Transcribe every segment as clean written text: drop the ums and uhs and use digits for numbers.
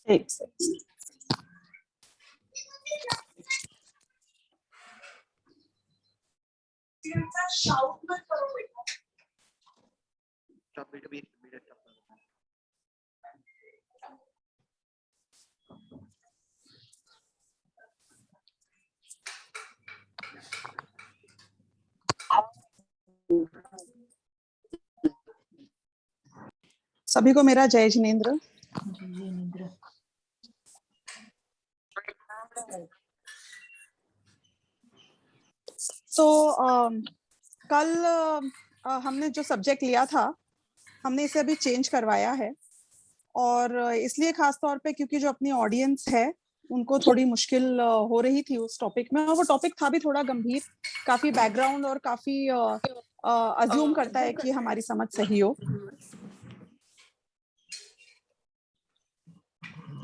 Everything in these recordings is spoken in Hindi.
एक सभी को मेरा जय जिनेंद्र। कल हमने जो सब्जेक्ट लिया था हमने इसे अभी चेंज करवाया है, और इसलिए खास तौर पे क्योंकि जो अपनी ऑडियंस है उनको थोड़ी मुश्किल हो रही थी उस टॉपिक में, और वो टॉपिक था भी थोड़ा गंभीर, काफी बैकग्राउंड और काफी अज्यूम करता है कि हमारी समझ सही हो।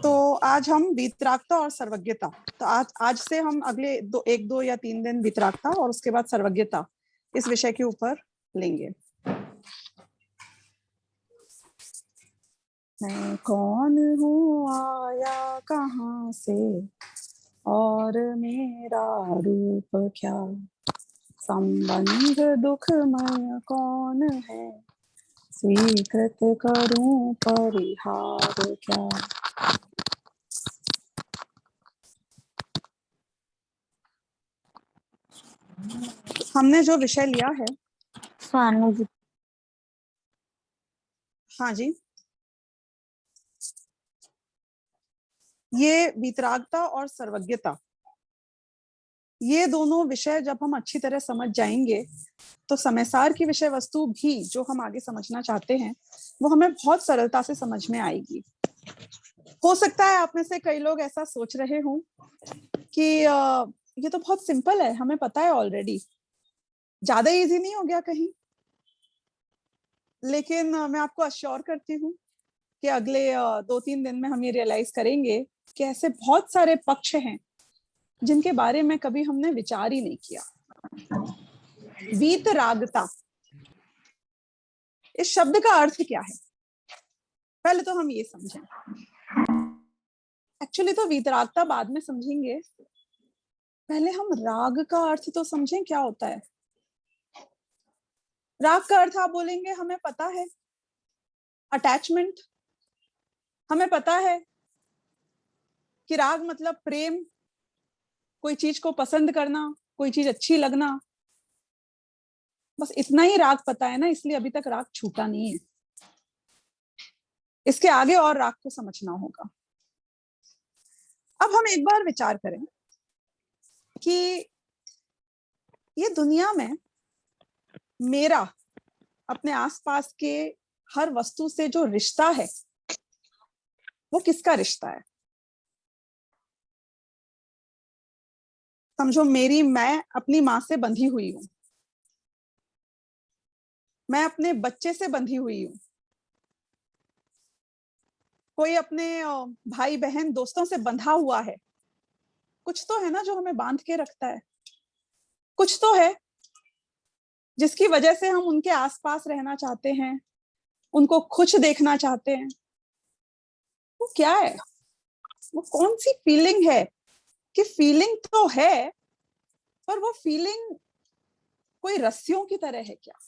तो आज हम वितरागता और सर्वज्ञता, तो आज से हम अगले एक दो या 3 दिन वितरागता और उसके बाद सर्वज्ञता इस विषय के ऊपर लेंगे। मैं कौन हूँ, आया कहाँ से, और मेरा रूप क्या, संबंध दुखमय कौन है, स्वीकृत करूं परिहार क्या। हमने जो विषय लिया है, हाँ जी, ये वितरागता और सर्वज्ञता, ये दोनों विषय जब हम अच्छी तरह समझ जाएंगे तो समयसार की विषय वस्तु भी जो हम आगे समझना चाहते हैं वो हमें बहुत सरलता से समझ में आएगी। हो सकता है आप में से कई लोग ऐसा सोच रहे हों कि ये तो बहुत सिंपल है, हमें पता है ऑलरेडी, ज्यादा इजी नहीं हो गया कहीं। लेकिन मैं आपको अश्योर करती हूँ कि अगले 2-3 दिन में हम ये रियलाइज करेंगे कि ऐसे बहुत सारे पक्ष हैं जिनके बारे में कभी हमने विचार ही नहीं किया। वीतरागता, इस शब्द का अर्थ क्या है, पहले तो हम ये समझें। एक्चुअली तो वीतरागता बाद में समझेंगे, पहले हम राग का अर्थ तो समझें क्या होता है। राग का अर्थ आप बोलेंगे हमें पता है, अटैचमेंट। हमें पता है कि राग मतलब प्रेम, कोई चीज को पसंद करना, कोई चीज अच्छी लगना, बस इतना ही राग पता है ना, इसलिए अभी तक राग छूटा नहीं है। इसके आगे और राग को समझना होगा। अब हम एक बार विचार करें कि ये दुनिया में मेरा अपने आसपास के हर वस्तु से जो रिश्ता है वो किसका रिश्ता है। समझो मैं अपनी माँ से बंधी हुई हूं, मैं अपने बच्चे से बंधी हुई हूं, कोई अपने भाई बहन दोस्तों से बंधा हुआ है। कुछ तो है ना जो हमें बांध के रखता है, कुछ तो है जिसकी वजह से हम उनके आसपास रहना चाहते हैं, उनको खुश देखना चाहते हैं। वो क्या है, वो कौन सी फीलिंग है कि फीलिंग तो है पर वो फीलिंग कोई रस्सियों की तरह है क्या?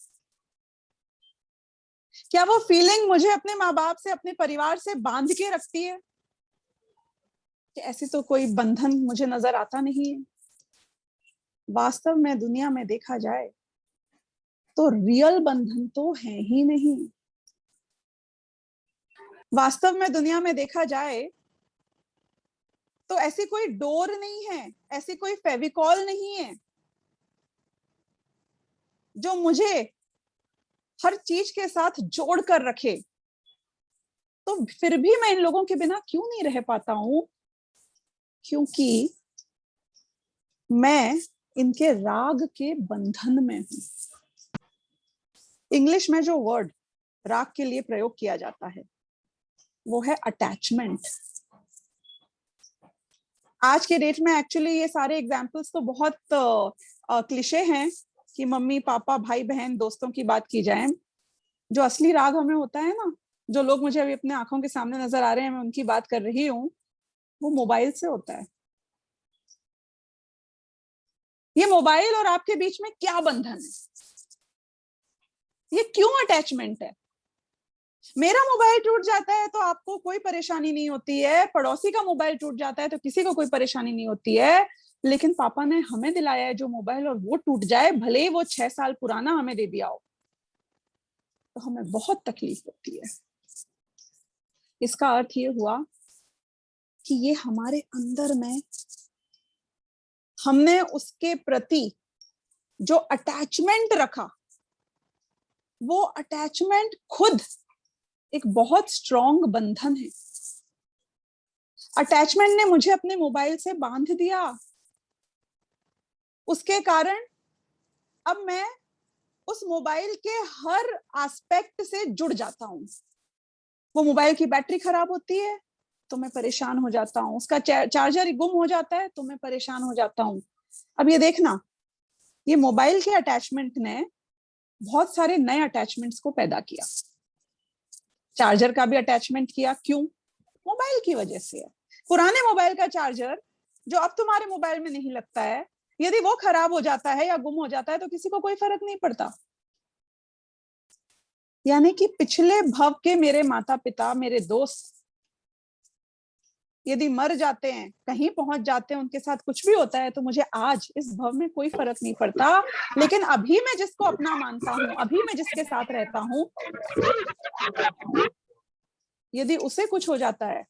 क्या वो फीलिंग मुझे अपने माँ बाप से, अपने परिवार से बांध के रखती है? कि ऐसी तो कोई बंधन मुझे नजर आता नहीं है। वास्तव में दुनिया में देखा जाए तो रियल बंधन तो है ही नहीं। वास्तव में दुनिया में देखा जाए तो ऐसी कोई डोर नहीं है, ऐसी कोई फेविकॉल नहीं है जो मुझे हर चीज के साथ जोड़ कर रखे। तो फिर भी मैं इन लोगों के बिना क्यों नहीं रह पाता हूं? क्योंकि मैं इनके राग के बंधन में हूं। इंग्लिश में जो वर्ड राग के लिए प्रयोग किया जाता है वो है अटैचमेंट। आज के डेट में एक्चुअली ये सारे एग्जाम्पल्स तो बहुत क्लिशे हैं कि मम्मी पापा भाई बहन दोस्तों की बात की जाए। जो असली राग हमें होता है ना, जो लोग मुझे अभी अपने आंखों के सामने नजर आ रहे हैं, मैं उनकी बात कर रही हूँ, वो मोबाइल से होता है। ये मोबाइल और आपके बीच में क्या बंधन है? ये क्यों अटैचमेंट है? मेरा मोबाइल टूट जाता है तो आपको कोई परेशानी नहीं होती है, पड़ोसी का मोबाइल टूट जाता है तो किसी को कोई परेशानी नहीं होती है, लेकिन पापा ने हमें दिलाया है जो मोबाइल और वो टूट जाए, भले ही वो 6 साल पुराना हमें दे दिया हो, तो हमें बहुत तकलीफ होती है। इसका अर्थ ये हुआ कि ये हमारे अंदर में हमने उसके प्रति जो अटैचमेंट रखा, वो अटैचमेंट खुद एक बहुत स्ट्रॉन्ग बंधन है। अटैचमेंट ने मुझे अपने मोबाइल से बांध दिया, उसके कारण अब मैं उस मोबाइल के हर एस्पेक्ट से जुड़ जाता हूं। वो मोबाइल की बैटरी खराब होती है तो मैं परेशान हो जाता हूँ, उसका चार्जर गुम हो जाता है तो मैं परेशान हो जाता हूँ। अब ये देखना, ये मोबाइल के अटैचमेंट ने बहुत सारे नए अटैचमेंट्स को पैदा किया। चार्जर का भी अटैचमेंट किया, क्यों? मोबाइल की वजह से है। पुराने मोबाइल का चार्जर जो अब तुम्हारे मोबाइल में नहीं लगता है, यदि वो खराब हो जाता है या गुम हो जाता है तो किसी को कोई फर्क नहीं पड़ता। यानी कि पिछले भव के मेरे माता पिता, मेरे दोस्त यदि मर जाते हैं, कहीं पहुंच जाते हैं, उनके साथ कुछ भी होता है, तो मुझे आज इस भव में कोई फर्क नहीं पड़ता। लेकिन अभी मैं जिसको अपना मानता हूं, अभी मैं जिसके साथ रहता हूं, यदि उसे कुछ हो जाता है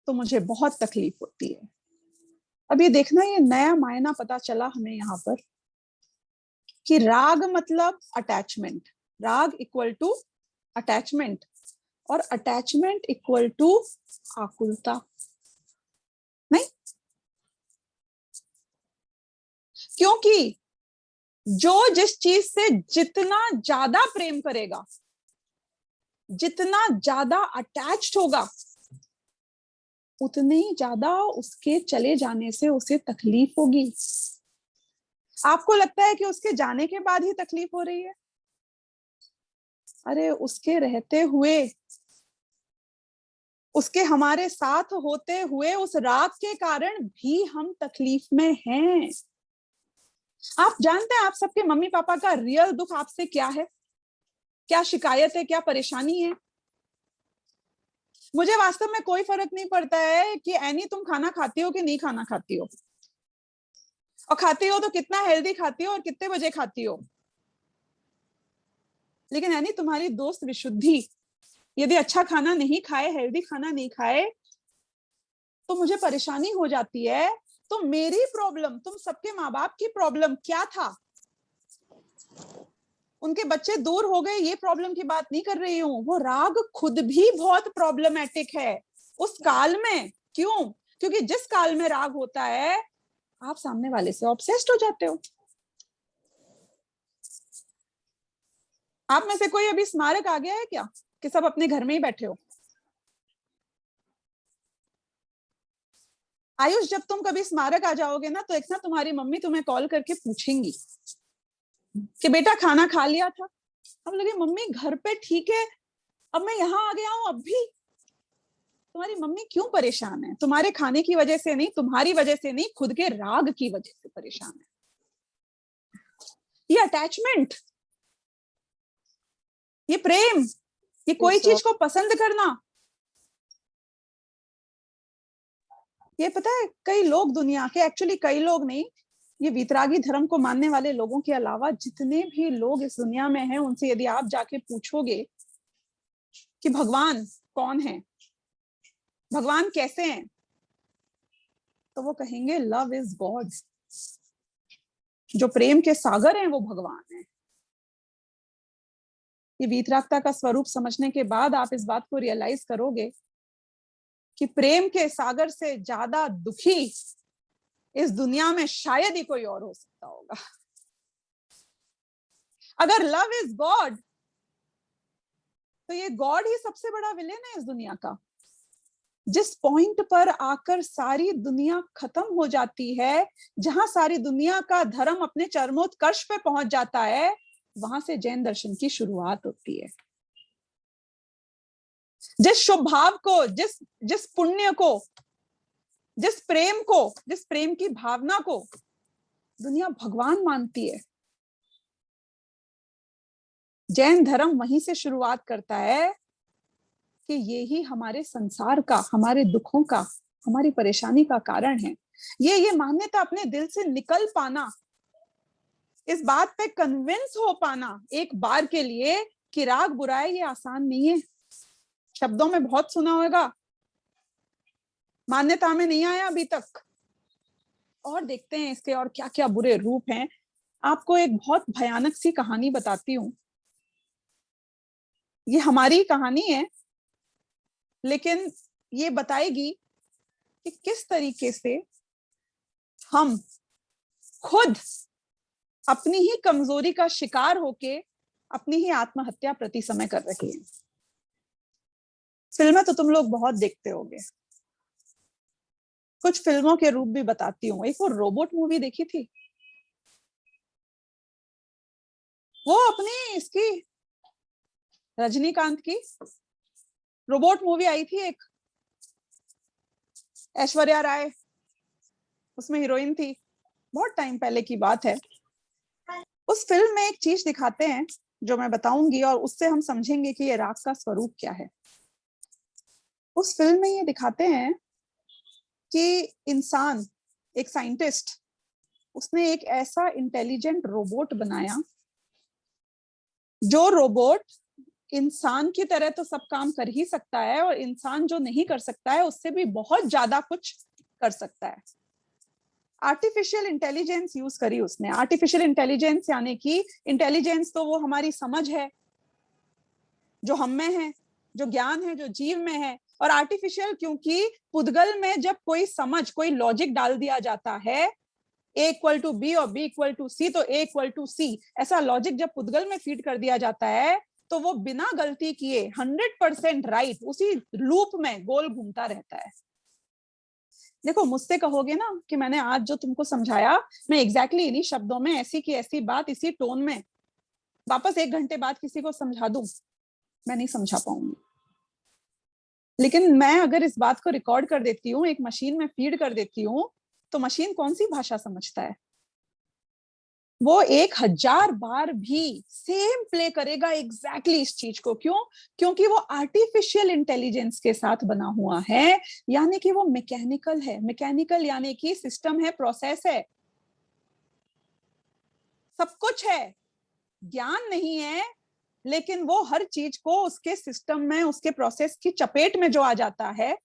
तो मुझे बहुत तकलीफ होती है। अब ये देखना, ये नया मायना पता चला हमें यहाँ पर कि राग मतलब अटैचमेंट, राग इक्वल टू अटैचमेंट, और अटैचमेंट इक्वल टू आकुलता। नहीं, क्योंकि जो जिस चीज से जितना ज्यादा प्रेम करेगा, जितना ज्यादा अटैच्ड होगा, उतने ही ज्यादा उसके चले जाने से उसे तकलीफ होगी। आपको लगता है कि उसके जाने के बाद ही तकलीफ हो रही है? अरे उसके रहते हुए उसके हमारे साथ होते हुए उस राग के कारण भी हम तकलीफ में हैं। आप जानते हैं आप सबके मम्मी पापा का रियल दुख आपसे क्या है, क्या शिकायत है, क्या परेशानी है? मुझे वास्तव में कोई फर्क नहीं पड़ता है कि एनी तुम खाना खाती हो कि नहीं खाना खाती हो, और खाती हो तो कितना हेल्दी खाती हो और कितने बजे खाती हो। लेकिन एनी तुम्हारी दोस्त विशुद्धि यदि अच्छा खाना नहीं खाए, हेल्दी खाना नहीं खाए, तो मुझे परेशानी हो जाती है। तो मेरी प्रॉब्लम, तुम सबके माँ बाप की प्रॉब्लम क्या था? उनके बच्चे दूर हो गए, ये प्रॉब्लम की बात नहीं कर रही हूं। वो राग खुद भी बहुत प्रॉब्लमेटिक है उस काल में। क्यों? क्योंकि जिस काल में राग होता है, आप सामने वाले से ऑब्सेस्ड हो जाते हो। आप में से कोई अभी स्मारक आ गया है क्या, कि सब अपने घर में ही बैठे हो? आयुष, जब तुम कभी स्मारक आ जाओगे ना, तो एक ना तुम्हारी मम्मी तुम्हें कॉल करके पूछेंगी कि बेटा खाना खा लिया था। अब लगे मम्मी घर पे ठीक है, अब मैं यहाँ आ गया हूं, अब भी तुम्हारी मम्मी क्यों परेशान है? तुम्हारे खाने की वजह से नहीं, तुम्हारी वजह से नहीं, खुद के राग की वजह से परेशान है। ये अटैचमेंट, ये प्रेम, ये कोई चीज को पसंद करना, ये पता है कई लोग दुनिया के, एक्चुअली कई लोग नहीं, ये वीतरागी धर्म को मानने वाले लोगों के अलावा जितने भी लोग इस दुनिया में हैं, उनसे यदि आप जाके पूछोगे कि भगवान कौन है, भगवान कैसे हैं, तो वो कहेंगे लव इज गॉड। जो प्रेम के सागर हैं वो भगवान है। ये वीतरागता का स्वरूप समझने के बाद आप इस बात को रियलाइज करोगे कि प्रेम के सागर से ज्यादा दुखी इस दुनिया में शायद ही कोई और हो सकता होगा। अगर लव इज गॉड, तो ये गॉड ही सबसे बड़ा विलेन है इस दुनिया का। जिस पॉइंट पर आकर सारी दुनिया खत्म हो जाती है, जहां सारी दुनिया का धर्म अपने चरमोत्कर्ष पे पहुंच जाता है, वहां से जैन दर्शन की शुरुआत होती है। जिस शुभ भाव को, जिस जिस पुण्य को, जिस प्रेम को, जिस प्रेम की भावना को दुनिया भगवान मानती है, जैन धर्म वहीं से शुरुआत करता है कि ये ही हमारे संसार का, हमारे दुखों का, हमारी परेशानी का कारण है। ये मान्यता अपने दिल से निकल पाना, इस बात पे कन्विंस हो पाना एक बार के लिए कि राग बुरा है, ये आसान नहीं है। शब्दों में बहुत सुना होगा, मान्यता में नहीं आया अभी तक। और देखते हैं इसके और क्या क्या बुरे रूप हैं। आपको एक बहुत भयानक सी कहानी बताती हूँ। ये हमारी कहानी है, लेकिन ये बताएगी कि किस तरीके से हम खुद अपनी ही कमजोरी का शिकार होके अपनी ही आत्महत्या प्रति समय कर रहे हैं। फिल्में तो तुम लोग बहुत देखते होगे, कुछ फिल्मों के रूप भी बताती हूँ। एक वो रोबोट मूवी देखी थी, वो अपनी इसकी रजनीकांत की रोबोट मूवी आई थी एक, ऐश्वर्या राय उसमें हीरोइन थी, बहुत टाइम पहले की बात है। उस फिल्म में एक चीज दिखाते हैं जो मैं बताऊंगी, और उससे हम समझेंगे कि ये राग का स्वरूप क्या है। उस फिल्म में ये दिखाते हैं कि इंसान, एक साइंटिस्ट, उसने एक ऐसा इंटेलिजेंट रोबोट बनाया, जो रोबोट इंसान की तरह तो सब काम कर ही सकता है, और इंसान जो नहीं कर सकता है उससे भी बहुत ज्यादा कुछ कर सकता है। आर्टिफिशियल इंटेलिजेंस यूज करी उसने। आर्टिफिशियल इंटेलिजेंस यानी कि इंटेलिजेंस तो वो हमारी समझ है जो हम में है, जो ज्ञान है जो जीव में है, और आर्टिफिशियल क्योंकि पुद्गल में जब कोई समझ, कोई लॉजिक डाल दिया जाता है, A इक्वल टू बी और B इक्वल टू सी, तो A इक्वल टू सी, ऐसा लॉजिक जब पुद्गल में फीड कर दिया जाता है, तो वो बिना गलती किए 100% राइट उसी लूप में गोल घूमता रहता है। देखो, मुझसे कहोगे ना कि मैंने आज जो तुमको समझाया, मैं एग्जैक्टली इन्हीं शब्दों में ऐसी की ऐसी बात इसी टोन में वापस 1 घंटे बाद किसी को समझा दूं, मैं नहीं समझा पाऊंगी। लेकिन मैं अगर इस बात को रिकॉर्ड कर देती हूँ, एक मशीन में फीड कर देती हूँ, तो मशीन कौन सी भाषा समझता है? वो 1000 बार भी सेम प्ले करेगा एग्जैक्टली इस चीज को। क्यों? क्योंकि वो आर्टिफिशियल इंटेलिजेंस के साथ बना हुआ है, यानी कि वो मैकेनिकल है। मैकेनिकल यानी कि सिस्टम है, प्रोसेस है, सब कुछ है, ज्ञान नहीं है, लेकिन वो हर चीज को उसके सिस्टम में, उसके प्रोसेस की चपेट में जो आ जाता है,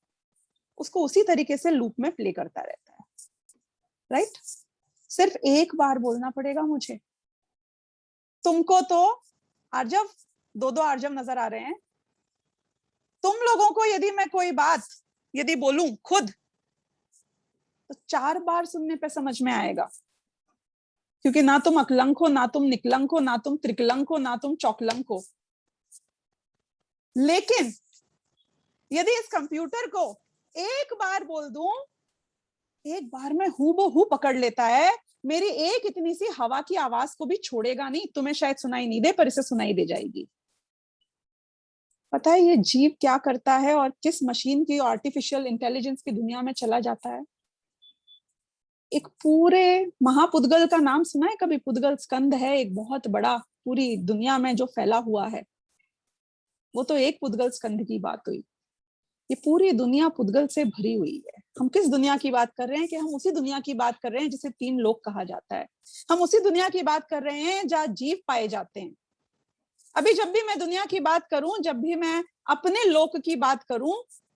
उसको उसी तरीके से लूप में प्ले करता रहता है। राइट? सिर्फ एक बार बोलना पड़ेगा मुझे। तुमको तो आर्जव, दो आर्जव नजर आ रहे हैं। तुम लोगों को यदि मैं कोई बात यदि बोलूं खुद, तो 4 बार सुनने पे समझ में आएगा, क्योंकि ना तुम अकलंक हो, ना तुम निकलंक हो, ना तुम त्रिकलंक हो, ना तुम चौकलंक हो। लेकिन यदि इस कंप्यूटर को एक बार बोल दूं, एक बार में हूबहू पकड़ लेता है। मेरी एक इतनी सी हवा की आवाज को भी छोड़ेगा नहीं। तुम्हें शायद सुनाई नहीं दे, पर इसे सुनाई दे जाएगी। पता है ये जीव क्या करता है और किस मशीन की, आर्टिफिशियल इंटेलिजेंस की दुनिया में चला जाता है? एक पूरे महापुद्गल का नाम सुना है कभी? पुद्गल स्कंद है एक बहुत बड़ा, पूरी दुनिया में जो फैला हुआ है। वो तो एक पुद्गल स्कंद की बात हुई। ये पूरी दुनिया पुद्गल से भरी हुई है। हम किस दुनिया की बात कर रहे हैं? कि हम उसी दुनिया की बात कर रहे हैं जिसे 3 लोक कहा जाता है। हम उसी दुनिया की बात कर रहे हैं जहाँ जीव पाए जाते हैं। अभी जब भी मैं दुनिया की बात करूं, जब भी मैं अपने लोक की बात करूं,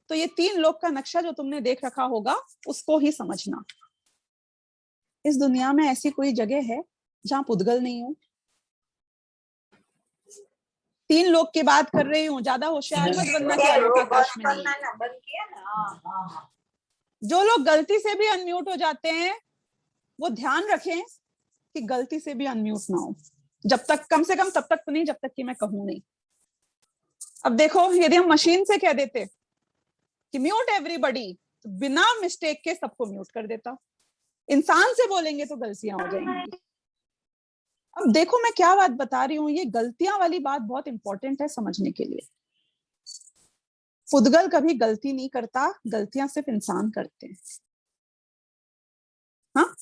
तो ये 3 लोक का नक्शा जो तुमने देख रखा होगा, उसको ही समझना। इस दुनिया में ऐसी कोई जगह है जहां पुद्गल नहीं हो? 3 लोक की बात कर रही हूँ, ज्यादा होशियार मत बनना कि आलोक आकाश में नहीं। जो लोग गलती से भी अनम्यूट हो जाते हैं, वो ध्यान रखें कि गलती से भी अनम्यूट ना हो। जब तक, कम से कम तब तक तो नहीं जब तक कि मैं कहूं नहीं। अब देखो, यदि हम मशीन से कह देते कि म्यूट एवरीबॉडी, तो बिना मिस्टेक के सबको म्यूट कर देता। इंसान से बोलेंगे तो गलतियां हो जाएंगी। अब देखो मैं क्या बात बता रही हूँ, ये गलतियां वाली बात बहुत इंपॉर्टेंट है समझने के लिए। पुद्गल कभी गलती नहीं करता, गलतियां सिर्फ इंसान करते हैं। हाँ,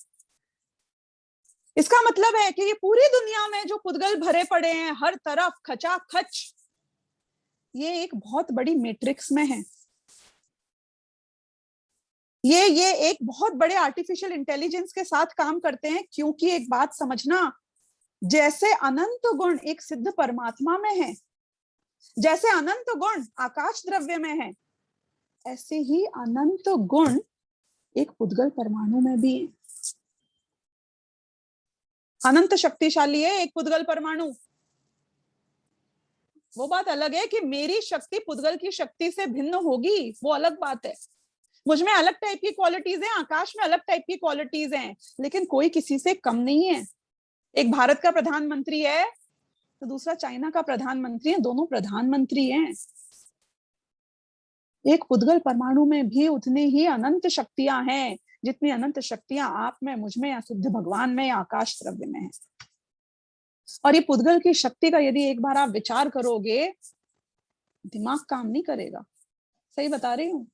इसका मतलब है कि ये पूरी दुनिया में जो पुद्गल भरे पड़े हैं हर तरफ खचाखच, ये एक बहुत बड़ी मैट्रिक्स में है। ये एक बहुत बड़े आर्टिफिशियल इंटेलिजेंस के साथ काम करते हैं। क्योंकि एक बात समझना, जैसे अनंत गुण एक सिद्ध परमात्मा में है, जैसे अनंत गुण आकाश द्रव्य में है, ऐसे ही अनंत गुण एक पुद्गल परमाणु में भी है। अनंत शक्तिशाली है एक पुद्गल परमाणु। वो बात अलग है कि मेरी शक्ति पुद्गल की शक्ति से भिन्न होगी, वो अलग बात है। मुझ में अलग टाइप की क्वालिटीज हैं, आकाश में अलग टाइप की क्वालिटीज हैं, लेकिन कोई किसी से कम नहीं है। एक भारत का प्रधानमंत्री है तो दूसरा चाइना का प्रधानमंत्री है, दोनों प्रधानमंत्री हैं। एक पुद्गल परमाणु में भी उतनी ही अनंत शक्तियां हैं जितनी अनंत शक्तियां आप में, मुझ में, या सिद्ध भगवान में, या आकाश द्रव्य में है। और ये पुद्गल की शक्ति का यदि एक बार आप विचार करोगे, दिमाग काम नहीं करेगा। सही बता रही हूँ।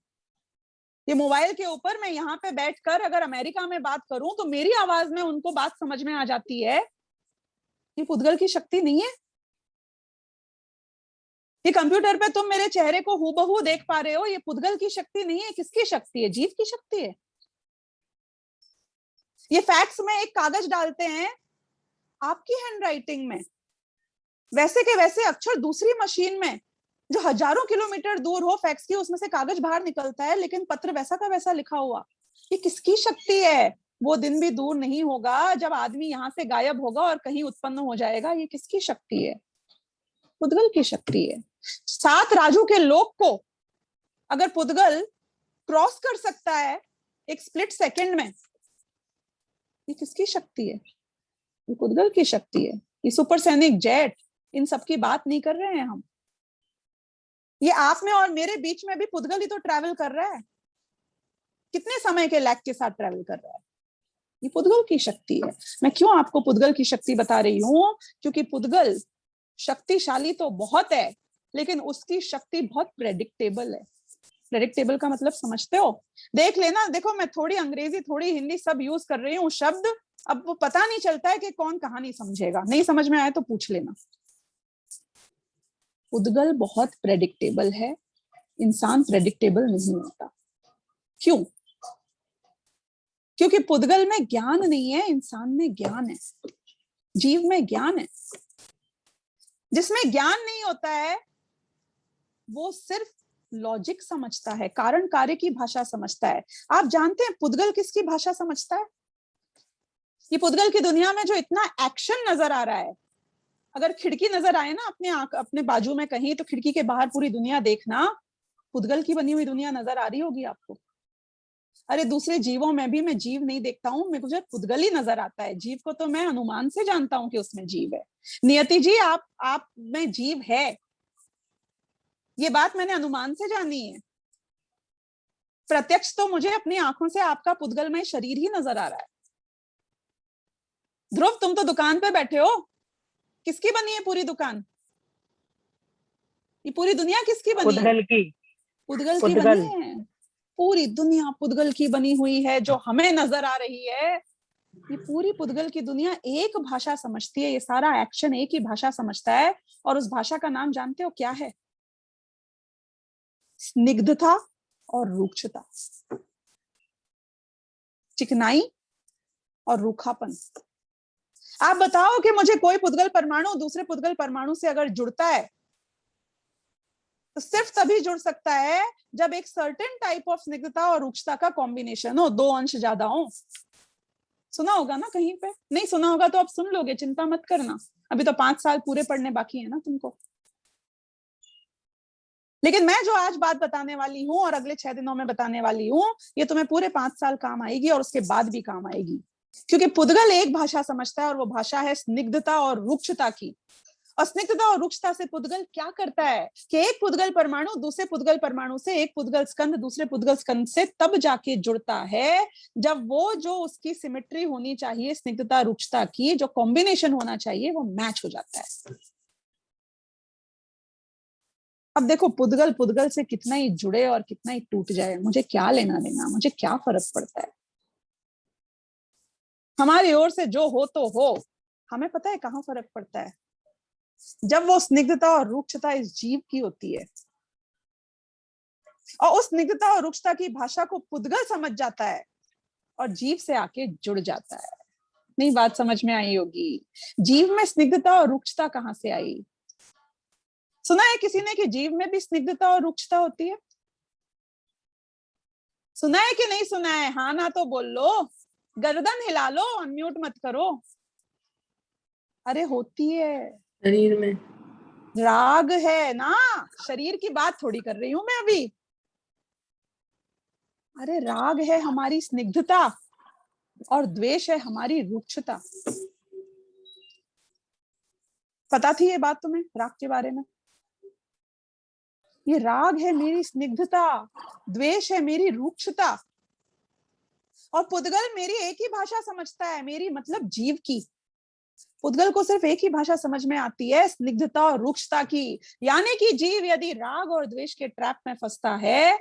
ये मोबाइल के ऊपर मैं यहाँ पे बैठकर अगर अमेरिका में बात करूं, तो मेरी आवाज में उनको बात समझ में आ जाती है। ये पुद्गल की शक्ति नहीं है। ये कंप्यूटर पे तुम मेरे चेहरे को हूबहू देख पा रहे हो, ये पुद्गल की शक्ति नहीं है। किसकी शक्ति है? जीव की शक्ति है। ये फैक्स में एक कागज डालते हैं आपकी हैंडराइटिंग में, वैसे के वैसे अक्षर दूसरी मशीन में जो हजारों किलोमीटर दूर हो फैक्स की, उसमें से कागज बाहर निकलता है, लेकिन पत्र वैसा का वैसा लिखा हुआ। ये किसकी शक्ति है? वो दिन भी दूर नहीं होगा जब आदमी यहां से गायब होगा और कहीं उत्पन्न हो जाएगा। ये किसकी शक्ति है? पुद्गल की शक्ति है। 7 राजू के लोक को अगर पुद्गल क्रॉस कर सकता है एक स्प्लिट सेकंड में, ये किसकी शक्ति है? ये पुद्गल की शक्ति है। ये सुपरसोनिक जेट, इन सब की बात नहीं कर रहे हैं हम। ये आप में और मेरे बीच में भी पुद्गल ही तो ट्रैवल कर रहा है। कितने समय के लैग के साथ ट्रैवल कर रहा है? ये पुद्गल की शक्ति है। मैं क्यों आपको पुद्गल की शक्ति बता रही हूं? क्योंकि पुद्गल शक्तिशाली तो बहुत है, लेकिन उसकी शक्ति बहुत प्रेडिक्टेबल है। प्रेडिक्टेबल का मतलब समझते हो? देख लेना, देखो मैं थोड़ी अंग्रेजी थोड़ी हिंदी सब यूज कर रही हूँ शब्द, अब वो पता नहीं चलता है कि कौन कहानी समझेगा। नहीं समझ में आए तो पूछ लेना। पुद्गल बहुत प्रेडिक्टेबल है, इंसान प्रेडिक्टेबल नहीं होता। क्यों? क्योंकि पुद्गल में ज्ञान नहीं है, इंसान में ज्ञान है, जीव में ज्ञान है। जिसमें ज्ञान नहीं होता है वो सिर्फ लॉजिक समझता है, कारण कार्य की भाषा समझता है। आप जानते हैं पुद्गल किसकी भाषा समझता है? ये पुद्गल की दुनिया में जो इतना एक्शन नजर आ रहा है, अगर खिड़की नजर आए ना अपने अपने बाजू में कहीं, तो खिड़की के बाहर पूरी दुनिया देखना, पुद्गल की बनी हुई दुनिया नजर आ रही होगी आपको। अरे दूसरे जीवों में भी मैं जीव नहीं देखता हूँ, मुझे पुद्गल ही नजर आता है। जीव को तो मैं अनुमान से जानता हूं कि उसमें जीव है। नियति जी, आप में जीव है, ये बात मैंने अनुमान से जानी है। प्रत्यक्ष तो मुझे अपनी आंखों से आपका पुद्गलमय शरीर ही नजर आ रहा है। ध्रुव, तुम तो दुकान पे बैठे हो, किसकी बनी है पूरी दुकान? ये पूरी दुनिया किसकी बनी है? पुद्गल की। पुद्गल की पुद्गल। बनी है। पूरी दुनिया पुद्गल की बनी हुई है। जो हमें नजर आ रही है, ये पूरी पुद्गल की दुनिया एक भाषा समझती है। ये सारा एक्शन एक ही भाषा समझता है, और उस भाषा का नाम जानते हो क्या है? स्निग्धता और रूक्षता, चिकनाई और रूखापन। आप बताओ कि मुझे कोई पुद्गल परमाणु दूसरे पुद्गल परमाणु से अगर जुड़ता है तो सिर्फ तभी जुड़ सकता है जब एक सर्टेन टाइप ऑफ स्निग्धता और रूक्षता का कॉम्बिनेशन हो, दो अंश ज्यादा हो। सुना होगा ना कहीं पे? नहीं सुना होगा तो आप सुन लोगे, चिंता मत करना, अभी तो 5 साल पूरे पढ़ने बाकी है ना तुमको। लेकिन मैं जो आज बात बताने वाली हूँ और अगले 6 दिनों में बताने वाली हूँ, ये तुम्हें पूरे 5 साल काम आएगी और उसके बाद भी काम आएगी। क्योंकि पुद्गल एक भाषा समझता है, और वो भाषा है स्निग्धता और रूक्षता की। और स्निग्धता और रूक्षता से पुद्गल क्या करता है कि एक पुद्गल परमाणु दूसरे पुद्गल परमाणु से, एक पुद्गल स्कंद दूसरे पुद्गल स्कंद से तब जाके जुड़ता है जब वो जो उसकी सिमेट्री होनी चाहिए, स्निग्धता रूक्षता की जो कॉम्बिनेशन होना चाहिए, वो मैच हो जाता है। अब देखो, पुद्गल पुद्गल से कितना ही जुड़े और कितना ही टूट जाए, मुझे क्या लेना देना, मुझे क्या फर्क पड़ता है? हमारी ओर से जो हो तो हो, हमें पता है कहाँ फर्क पड़ता है? जब वो स्निग्धता और रूक्षता इस जीव की होती है, और उस स्निग्धता और रूक्षता की भाषा को पुद्गल समझ जाता है और जीव से आके जुड़ जाता है। नहीं, बात समझ में आई होगी। जीव में स्निग्धता और रूक्षता कहाँ से आई? सुना है किसी ने कि जीव में भी स्निग्धता और रूक्षता होती है? सुना है कि नहीं सुना है? हाँ ना तो बोल लो, गर्दन हिला लो, अनम्यूट मत करो। अरे होती है, शरीर में राग है ना, शरीर की बात थोड़ी कर रही हूं मैं अभी। अरे राग है हमारी स्निग्धता, और द्वेष है हमारी रूक्षता। पता थी ये बात तुम्हें राग के बारे में? ये राग है मेरी स्निग्धता, द्वेष है मेरी रूक्षता। और पुद्गल मेरी एक ही भाषा समझता है, मेरी मतलब जीव की। पुद्गल को सिर्फ एक ही भाषा समझ में आती है, स्निग्धता और रूक्षता की। यानी कि जीव यदि राग और द्वेष के ट्रैप में फंसता है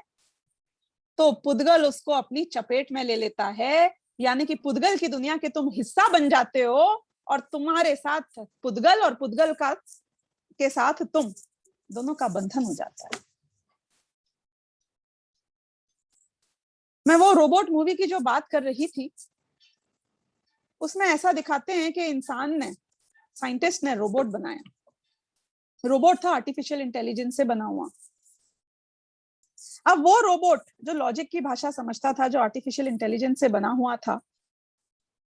तो पुद्गल उसको अपनी चपेट में ले लेता है। यानी कि पुद्गल की दुनिया के तुम हिस्सा बन जाते हो, और तुम्हारे साथ पुद्गल और पुद्गल का के साथ तुम दोनों का बंधन हो जाता है। मैं वो रोबोट मूवी की जो बात कर रही थी, उसमें ऐसा दिखाते हैं कि इंसान ने, साइंटिस्ट ने रोबोट बनाया। रोबोट था आर्टिफिशियल इंटेलिजेंस से बना हुआ। अब वो रोबोट जो लॉजिक की भाषा समझता था, जो आर्टिफिशियल इंटेलिजेंस से बना हुआ था,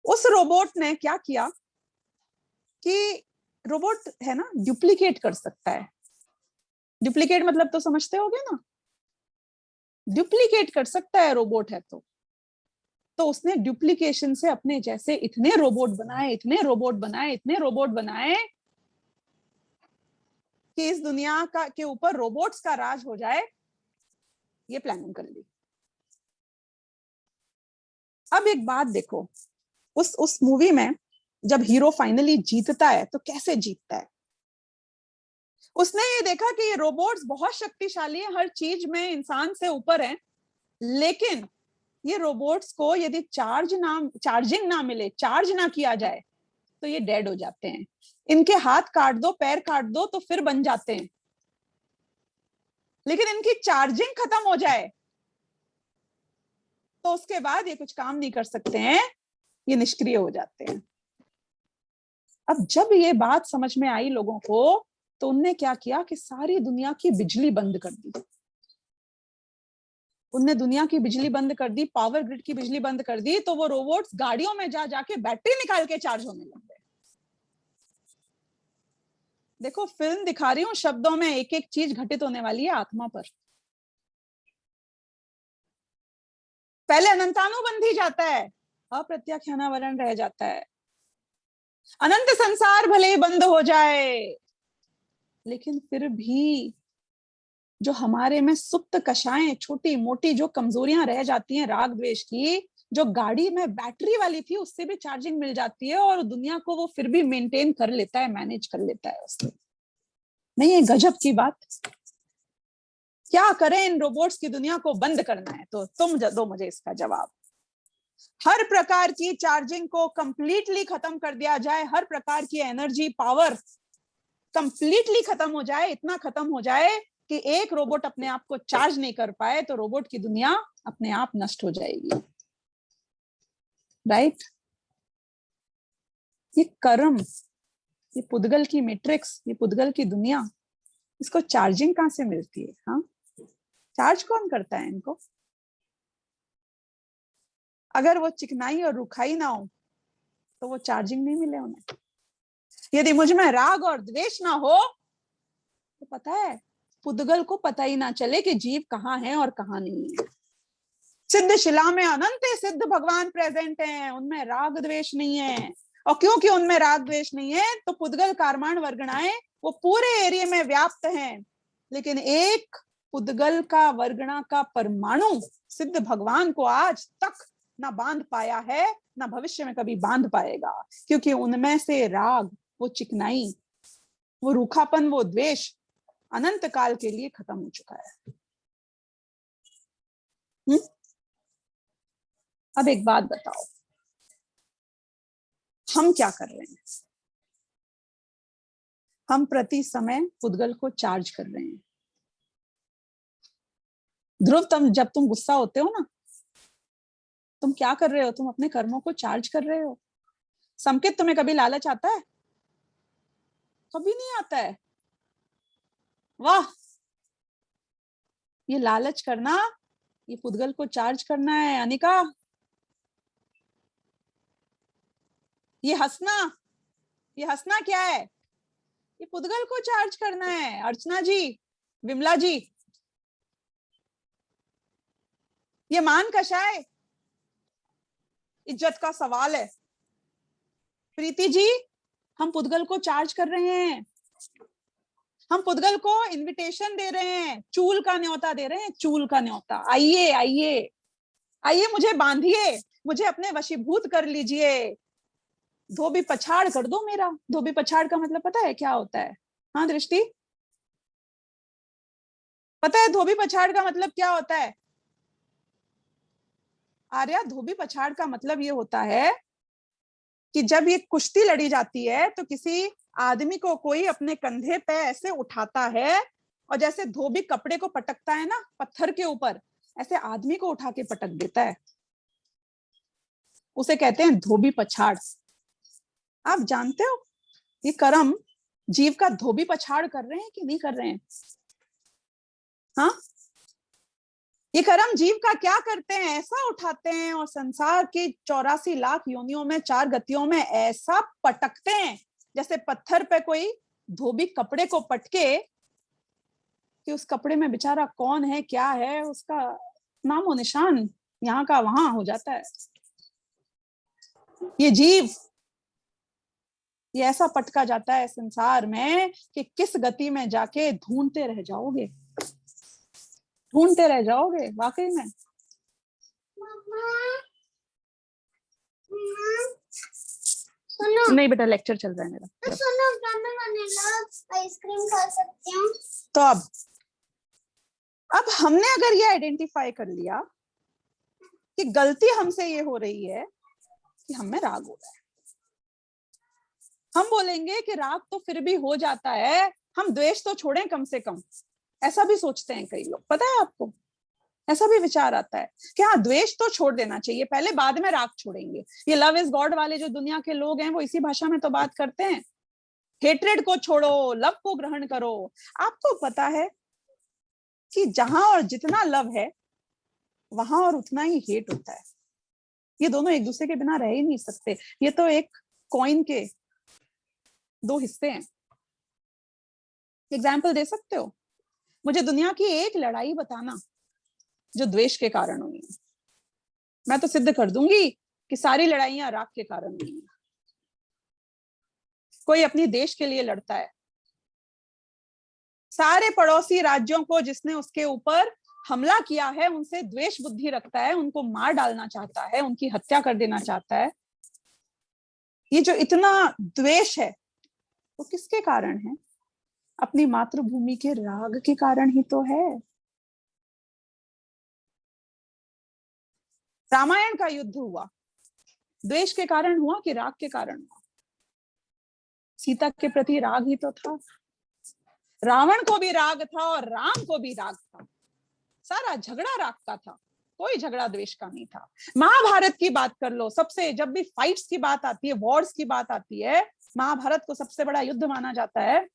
उस रोबोट ने क्या किया कि रोबोट है ना, डुप्लीकेट कर सकता है। डुप्लीकेट मतलब तो समझते होगे ना, डुप्लीकेट कर सकता है रोबोट है तो उसने डुप्लीकेशन से अपने जैसे इतने रोबोट बनाए, इतने रोबोट बनाए, इतने रोबोट बनाए कि इस दुनिया का के ऊपर रोबोट्स का राज हो जाए, ये प्लानिंग कर ली। अब एक बात देखो, उस मूवी में जब हीरो फाइनली जीतता है तो कैसे जीतता है? उसने ये देखा कि ये रोबोट्स बहुत शक्तिशाली है, हर चीज में इंसान से ऊपर है, लेकिन ये रोबोट्स को यदि चार्जिंग ना मिले, चार्ज ना किया जाए, तो ये डेड हो जाते हैं। इनके हाथ काट दो, पैर काट दो तो फिर बन जाते हैं, लेकिन इनकी चार्जिंग खत्म हो जाए तो उसके बाद ये कुछ काम नहीं कर सकते हैं, ये निष्क्रिय हो जाते हैं। अब जब ये बात समझ में आई लोगों को, तो उनने क्या किया कि सारी दुनिया की बिजली बंद कर दी। उनने दुनिया की बिजली बंद कर दी, पावर ग्रिड की बिजली बंद कर दी, तो वो रोबोट्स गाड़ियों में जा जाके बैटरी निकाल के चार्ज होने लग गए। देखो, फिल्म दिखा रही हूं शब्दों में, एक एक चीज घटित होने वाली है आत्मा पर। पहले अनंतानु बंध ही जाता है, अप्रत्याख्यानावरण रह जाता है। अनंत संसार भले ही बंद हो जाए, लेकिन फिर भी जो हमारे में सुप्त कषाएं, छोटी मोटी जो कमजोरियां रह जाती हैं राग द्वेष की, जो गाड़ी में बैटरी वाली थी उससे भी चार्जिंग मिल जाती है, और दुनिया को वो फिर भी मेंटेन कर लेता है, मैनेज कर लेता है उससे। नहीं है गजब की बात? क्या करें इन रोबोट्स की दुनिया को बंद करना है तो तुम दो मुझे इसका जवाब। हर प्रकार की चार्जिंग को कंप्लीटली खत्म कर दिया जाए, हर प्रकार की एनर्जी पावर कंप्लीटली खत्म हो जाए, इतना खत्म हो जाए कि एक रोबोट अपने आप को चार्ज नहीं कर पाए, तो रोबोट की दुनिया अपने आप नष्ट हो जाएगी। राइट? ये कर्म, ये पुद्गल की मैट्रिक्स, ये पुद्गल की दुनिया, इसको चार्जिंग कहां से मिलती है? हाँ, चार्ज कौन करता है इनको? अगर वो चिकनाई और रुखाई ना हो तो वो चार्जिंग नहीं मिले उन्हें। यदि मुझ में राग और द्वेष ना हो तो पता है, पुद्गल को पता ही ना चले कि जीव कहाँ है और कहाँ नहीं है। सिद्ध शिला में अनंत सिद्ध भगवान प्रेजेंट हैं, उनमें राग द्वेष नहीं है। और क्योंकि उनमें राग द्वेष नहीं है, तो पुद्गल कारमान वर्गणाएं वो पूरे एरिया में व्याप्त हैं, लेकिन एक पुद्गल का वर्गणा का परमाणु सिद्ध भगवान को आज तक ना बांध पाया है, ना भविष्य में कभी बांध पाएगा, क्योंकि उनमें से राग, वो चिकनाई, वो रूखापन, वो द्वेष अनंत काल के लिए खत्म हो चुका है। अब एक बात बताओ, हम क्या कर रहे हैं? हम प्रति समय पुद्गल को चार्ज कर रहे हैं। ध्रुव, जब तुम गुस्सा होते हो ना, तुम क्या कर रहे हो? तुम अपने कर्मों को चार्ज कर रहे हो। संकेत, तुम्हें कभी लालच आता है? कभी नहीं आता है। वाह, ये लालच करना, ये पुद्गल को चार्ज करना है। अनिका, ये हंसना, ये हंसना क्या है? ये पुद्गल को चार्ज करना है। अर्चना जी, विमला जी, ये मान कषाय, इज्जत का सवाल है। प्रीति जी, हम पुद्गल को चार्ज कर रहे हैं, हम पुद्गल को इनविटेशन दे रहे हैं, चूल का न्योता दे रहे हैं, चूल का न्योता। आइए आइए आइए, मुझे बांधिए, मुझे अपने वशीभूत कर लीजिए, धोबी पछाड़ कर दो मेरा। धोबी पछाड़ का मतलब पता है क्या होता है? हाँ दृष्टि, पता है धोबी पछाड़ का मतलब क्या होता है? आर्या, धोबी पछाड़ का मतलब ये होता है कि जब ये कुश्ती लड़ी जाती है तो किसी आदमी को कोई अपने कंधे पे ऐसे उठाता है, और जैसे धोबी कपड़े को पटकता है ना पत्थर के ऊपर, ऐसे आदमी को उठा के पटक देता है, उसे कहते हैं धोबी पछाड़। आप जानते हो ये कर्म जीव का धोबी पछाड़ कर रहे हैं कि नहीं कर रहे हैं? हाँ, ये कर्म जीव का क्या करते हैं? ऐसा उठाते हैं और संसार की 84 लाख योनियों में 4 गतियों में ऐसा पटकते हैं, जैसे पत्थर पे कोई धोबी कपड़े को पटके, कि उस कपड़े में बेचारा कौन है, क्या है, उसका नामो निशान यहाँ का वहां हो जाता है। ये जीव, ये ऐसा पटका जाता है संसार में कि किस गति में जाके ढूंढते रह जाओगे, ढूंढते रह जाओगे वाकई में। नहीं बेटा, लेक्चर चल रहा है मेरा। सुनो, क्या मैं वनीला आइसक्रीम खा सकती हूँ? तो अब हमने अगर ये आइडेंटिफाई कर लिया कि गलती हमसे ये हो रही है कि हमें राग हो रहा है, हम बोलेंगे कि राग तो फिर भी हो जाता है, हम द्वेष तो छोड़ें कम से कम। ऐसा भी सोचते हैं कई लोग, पता है आपको, ऐसा भी विचार आता है कि हाँ द्वेष तो छोड़ देना चाहिए पहले, बाद में राग छोड़ेंगे। ये लव इज गॉड वाले जो दुनिया के लोग हैं वो इसी भाषा में तो बात करते हैं, हेट्रेड को छोड़ो, लव को ग्रहण करो। आपको पता है कि जहां और जितना लव है वहां और उतना ही हेट होता है। ये दोनों एक दूसरे के बिना रह ही नहीं सकते, ये तो एक कॉइन के दो हिस्से हैं। एग्जाम्पल दे सकते हो? मुझे दुनिया की एक लड़ाई बताना जो द्वेष के कारण हुई है, मैं तो सिद्ध कर दूंगी कि सारी लड़ाइयां राग के कारण हुई हैं। कोई अपनी देश के लिए लड़ता है, सारे पड़ोसी राज्यों को जिसने उसके ऊपर हमला किया है उनसे द्वेष बुद्धि रखता है, उनको मार डालना चाहता है, उनकी हत्या कर देना चाहता है। ये जो इतना द्वेष है वो किसके कारण है? अपनी मातृभूमि के राग के कारण ही तो है। रामायण का युद्ध हुआ द्वेष के कारण हुआ कि राग के कारण हुआ? सीता के प्रति राग ही तो था। रावण को भी राग था और राम को भी राग था, सारा झगड़ा राग का था, कोई झगड़ा द्वेष का नहीं था। महाभारत की बात कर लो, सबसे जब भी फाइट्स की बात आती है, वॉर्स की बात आती है, महाभारत को सबसे बड़ा युद्ध माना जाता है।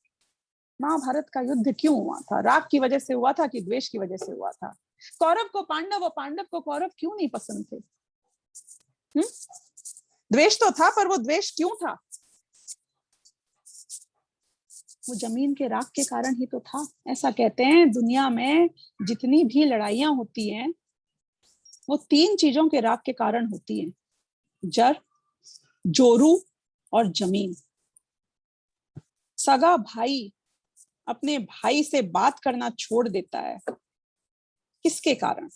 महाभारत का युद्ध क्यों हुआ था? राग की वजह से हुआ था कि द्वेष की वजह से हुआ था? कौरव को पांडव और पांडव को कौरव क्यों नहीं पसंद थे? द्वेष तो था, पर वो द्वेष क्यों था? वो जमीन के राग के कारण ही तो था। ऐसा कहते हैं दुनिया में जितनी भी लड़ाइयां होती हैं वो 3 चीजों के राग के कारण होती हैं, जर, जोरू और जमीन। सगा भाई अपने भाई से बात करना छोड़ देता है, किसके कारण?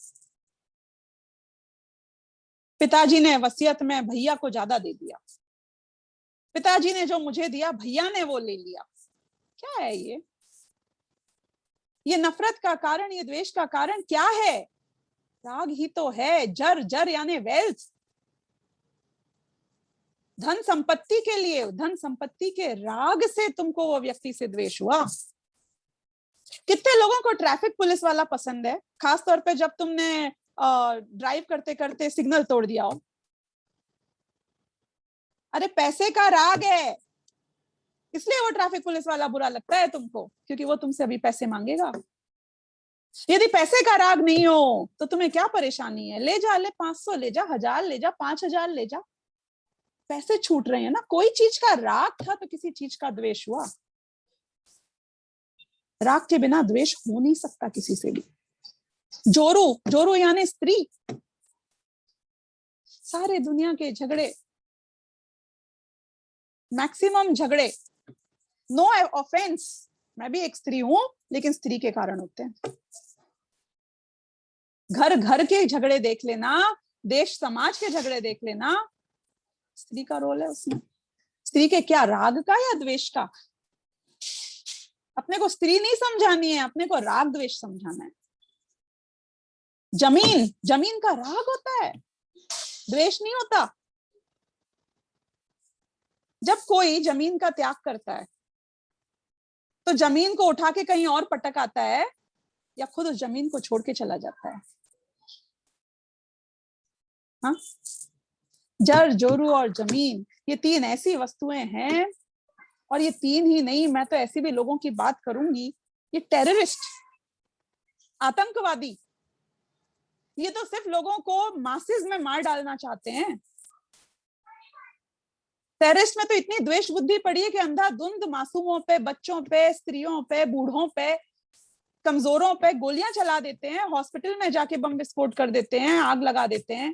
पिताजी ने वसीयत में भैया को ज्यादा दे दिया, पिताजी ने जो मुझे दिया भैया ने वो ले लिया। क्या है ये नफरत का कारण, ये द्वेष का कारण क्या है? राग ही तो है। जर, जर यानी वेल्थ, धन संपत्ति के लिए, धन संपत्ति के राग से तुमको वो व्यक्ति से द्वेष हुआ। कितने लोगों को ट्रैफिक पुलिस वाला पसंद है, खासतौर पे जब तुमने ड्राइव करते करते सिग्नल तोड़ दिया हो? अरे पैसे का राग है, इसलिए वो ट्रैफिक पुलिस वाला बुरा लगता है तुमको, क्योंकि वो तुमसे अभी पैसे मांगेगा। यदि पैसे का राग नहीं हो तो तुम्हें क्या परेशानी है? ले जा, ले 500 ले जा, 1000 ले जा, 5000 ले जा, पैसे छूट रहे हैं ना। कोई चीज का राग था तो किसी चीज का द्वेष हुआ। राग के बिना द्वेष हो नहीं सकता किसी से भी। जोरू, जोरू यानी स्त्री। सारे दुनिया के झगड़े, मैक्सिमम झगड़े, नो ऑफेंस, मैं भी एक स्त्री हूं, लेकिन स्त्री के कारण होते हैं। घर घर के झगड़े देख लेना, देश समाज के झगड़े देख लेना, स्त्री का रोल है उसमें। स्त्री के क्या, राग का या द्वेष का? अपने को स्त्री नहीं समझानी है, अपने को राग द्वेष समझाना है। जमीन, जमीन का राग होता है, द्वेष नहीं होता। जब कोई जमीन का त्याग करता है तो जमीन को उठा के कहीं और पटक आता है या खुद उस जमीन को छोड़ के चला जाता है। हाँ, जर, जोरू और जमीन, ये 3 ऐसी वस्तुएं हैं, और ये 3 ही नहीं, मैं तो ऐसे भी लोगों की बात करूंगी, ये टेररिस्ट, आतंकवादी, ये तो सिर्फ लोगों को मासेस में मार डालना चाहते हैं। टेररिस्ट में तो इतनी द्वेष बुद्धि पड़ी है कि अंधाधुंध मासूमों पे, बच्चों पे, स्त्रियों पे, बूढ़ों पे, कमजोरों पे गोलियां चला देते हैं, हॉस्पिटल में जाके बम विस्फोट कर देते हैं, आग लगा देते हैं।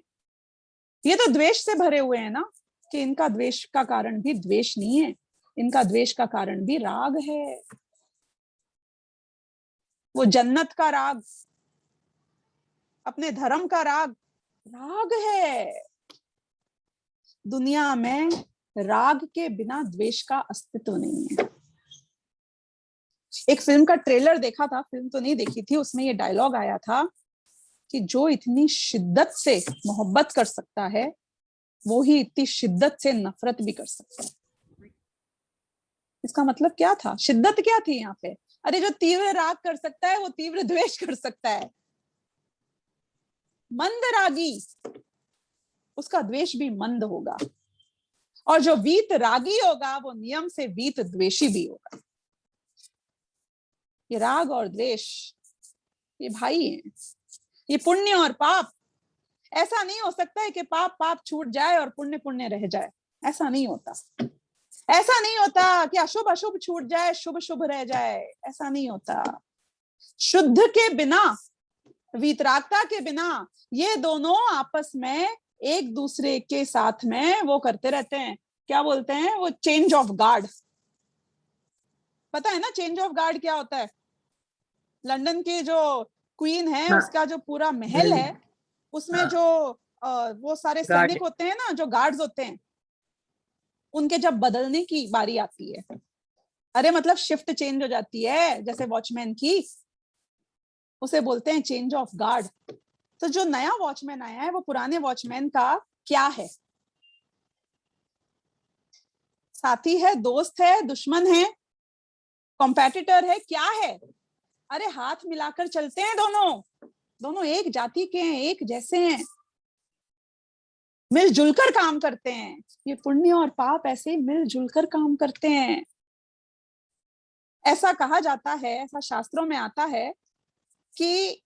ये तो द्वेष से भरे हुए हैं ना, कि इनका द्वेष का कारण भी द्वेष नहीं है, इनका द्वेष का कारण भी राग है। वो जन्नत का राग, अपने धर्म का राग, राग है। दुनिया में राग के बिना द्वेष का अस्तित्व नहीं है। एक फिल्म का ट्रेलर देखा था, फिल्म तो नहीं देखी थी, उसमें ये डायलॉग आया था कि जो इतनी शिद्दत से मोहब्बत कर सकता है वो ही इतनी शिद्दत से नफरत भी कर सकता है। इसका मतलब क्या था? शिद्दत क्या थी यहाँ पे? अरे जो तीव्र राग कर सकता है वो तीव्र द्वेष कर सकता है। मंद रागी, उसका द्वेष भी मंद होगा, और जो वीत रागी होगा वो नियम से वीत द्वेषी भी होगा। ये राग और द्वेष ये भाई हैं, ये पुण्य और पाप। ऐसा नहीं हो सकता है कि पाप पाप छूट जाए और पुण्य पुण्य रह जाए, ऐसा नहीं होता। ऐसा नहीं होता कि अशुभ अशुभ छूट जाए, शुभ शुभ रह जाए, ऐसा नहीं होता। शुद्ध के बिना, वीतरागता के बिना, ये दोनों आपस में एक दूसरे के साथ में वो करते रहते हैं, क्या बोलते हैं वो, चेंज ऑफ गार्ड। पता है ना चेंज ऑफ गार्ड क्या होता है? लंदन की जो क्वीन है हाँ, उसका जो पूरा महल है उसमें जो वो सारे सैनिक होते हैं ना, जो गार्ड्स होते हैं, उनके जब बदलने की बारी आती है, अरे मतलब शिफ्ट चेंज हो जाती है जैसे वॉचमैन की, उसे बोलते हैं चेंज ऑफ गार्ड। तो जो नया वॉचमैन आया है वो पुराने वॉचमैन का क्या है? साथी है, दोस्त है, दुश्मन है, कॉम्पेटिटर है, क्या है? अरे हाथ मिलाकर चलते हैं दोनों, दोनों एक जाति के हैं, एक जैसे हैं, मिलजुल कर काम करते हैं। ये पुण्य और पाप ऐसे मिलजुल कर काम करते हैं। ऐसा कहा जाता है, ऐसा शास्त्रों में आता है कि